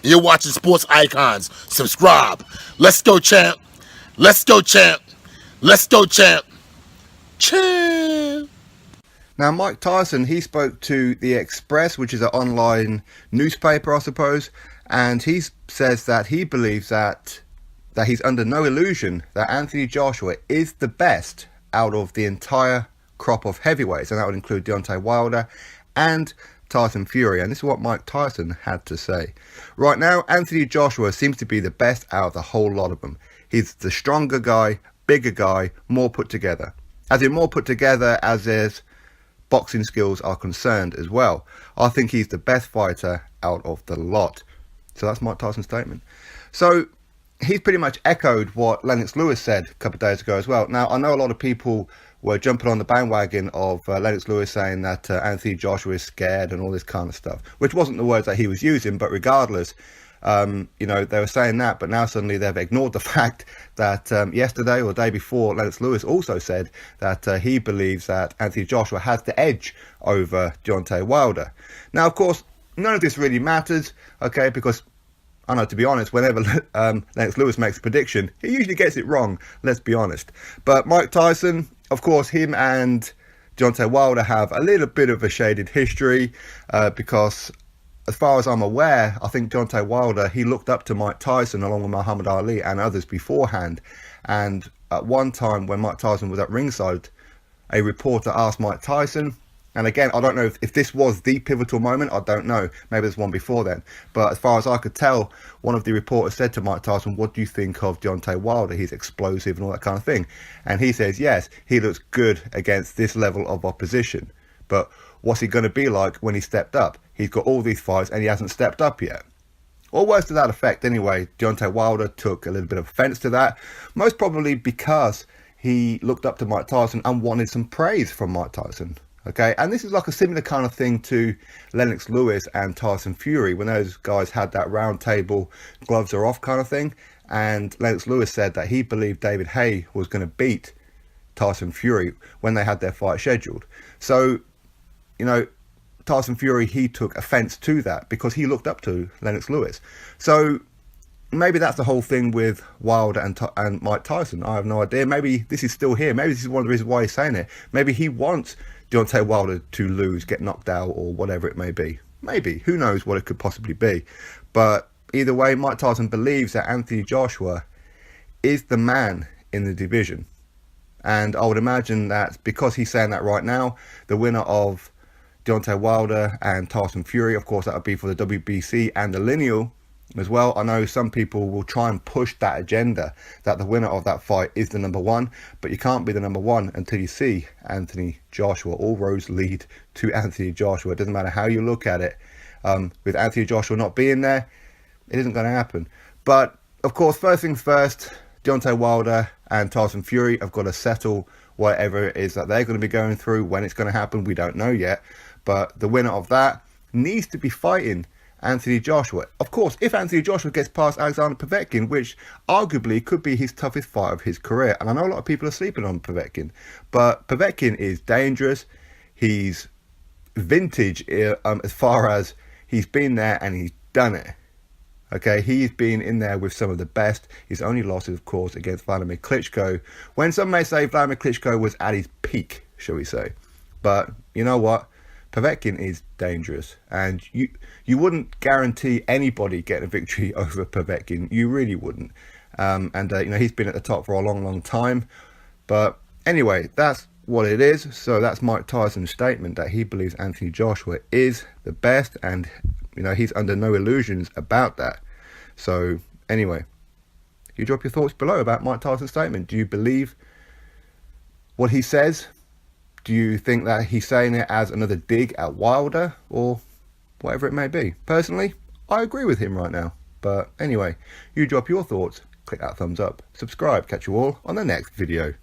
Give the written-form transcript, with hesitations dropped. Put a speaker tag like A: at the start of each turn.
A: You're watching Sports Icons. Subscribe. Let's go, champ. Let's go, champ. Let's go, champ. Champ.
B: Now, Mike Tyson, he spoke to The Express, which is an online newspaper, I suppose, and he says that he believes that he's under no illusion that Anthony Joshua is the best out of the entire crop of heavyweights, and that would include Deontay Wilder and Tyson Fury. And this is what Mike Tyson had to say. Right now, Anthony Joshua seems to be the best out of the whole lot of them. He's the stronger guy, bigger guy, more put together. As in more put together as his boxing skills are concerned as well. I think he's the best fighter out of the lot. So that's Mike Tyson's statement. So he's pretty much echoed what Lennox Lewis said a couple of days ago as well. Now, I know a lot of people were jumping on the bandwagon of Lennox Lewis saying that Anthony Joshua is scared and all this kind of stuff, which wasn't the words that he was using, but regardless, you know, they were saying that, but now suddenly they've ignored the fact that yesterday or the day before, Lennox Lewis also said that he believes that Anthony Joshua has the edge over Deontay Wilder. Now, of course, none of this really matters, okay, because I know, to be honest, whenever Lennox Lewis makes a prediction, he usually gets it wrong, let's be honest. But Mike Tyson, of course, him and Deontay Wilder have a little bit of a shaded history because, as far as I'm aware, I think Deontay Wilder, he looked up to Mike Tyson along with Muhammad Ali and others beforehand. And at one time when Mike Tyson was at ringside, a reporter asked Mike Tyson, and again, I don't know if this was the pivotal moment, I don't know, maybe there's one before then, but as far as I could tell, one of the reporters said to Mike Tyson, what do you think of Deontay Wilder? He's explosive and all that kind of thing. And he says, yes, he looks good against this level of opposition, but what's he going to be like when he stepped up? He's got all these fights and he hasn't stepped up yet. Or words to that effect anyway. Deontay Wilder took a little bit of offence to that, most probably because he looked up to Mike Tyson and wanted some praise from Mike Tyson. Okay, and this is like a similar kind of thing to Lennox Lewis and Tyson Fury when those guys had that round table, gloves are off kind of thing. And Lennox Lewis said that he believed David Haye was going to beat Tyson Fury when they had their fight scheduled. So, you know, Tyson Fury, he took offence to that because he looked up to Lennox Lewis. So maybe that's the whole thing with Wilder and Mike Tyson. I have no idea. Maybe this is still here. Maybe this is one of the reasons why he's saying it. Maybe he wants Deontay Wilder to lose, get knocked out, or whatever it may be. Maybe. Who knows what it could possibly be. But either way, Mike Tyson believes that Anthony Joshua is the man in the division. And I would imagine that because he's saying that right now, the winner of Deontay Wilder and Tyson Fury, of course, that would be for the WBC and the lineal as well. I know some people will try and push that agenda that the winner of that fight is the number one, but you can't be the number one until you see Anthony Joshua. All roads lead to Anthony Joshua. It doesn't matter how you look at it. With Anthony Joshua not being there, it isn't going to happen. But of course, first things first, Deontay Wilder and Tyson Fury have got to settle whatever it is that they're going to be going through. When it's going to happen, we don't know yet. But the winner of that needs to be fighting Anthony Joshua. Of course, if Anthony Joshua gets past Alexander Povetkin, which arguably could be his toughest fight of his career, and I know a lot of people are sleeping on Povetkin, but Povetkin is dangerous. He's vintage as far as he's been there and he's done it. Okay, he's been in there with some of the best. His only loss is, of course, against Vladimir Klitschko, when some may say Vladimir Klitschko was at his peak, shall we say. But you know what? Povetkin is dangerous, and you wouldn't guarantee anybody getting a victory over Povetkin. You really wouldn't. You know, he's been at the top for a long, long time. But anyway, that's what it is. So that's Mike Tyson's statement that he believes Anthony Joshua is the best, and you know, he's under no illusions about that. So anyway, you drop your thoughts below about Mike Tyson's statement. Do you believe what he says? Do you think that he's saying it as another dig at Wilder, or whatever it may be? Personally, I agree with him right now. But anyway, you drop your thoughts, click that thumbs up, subscribe, catch you all on the next video.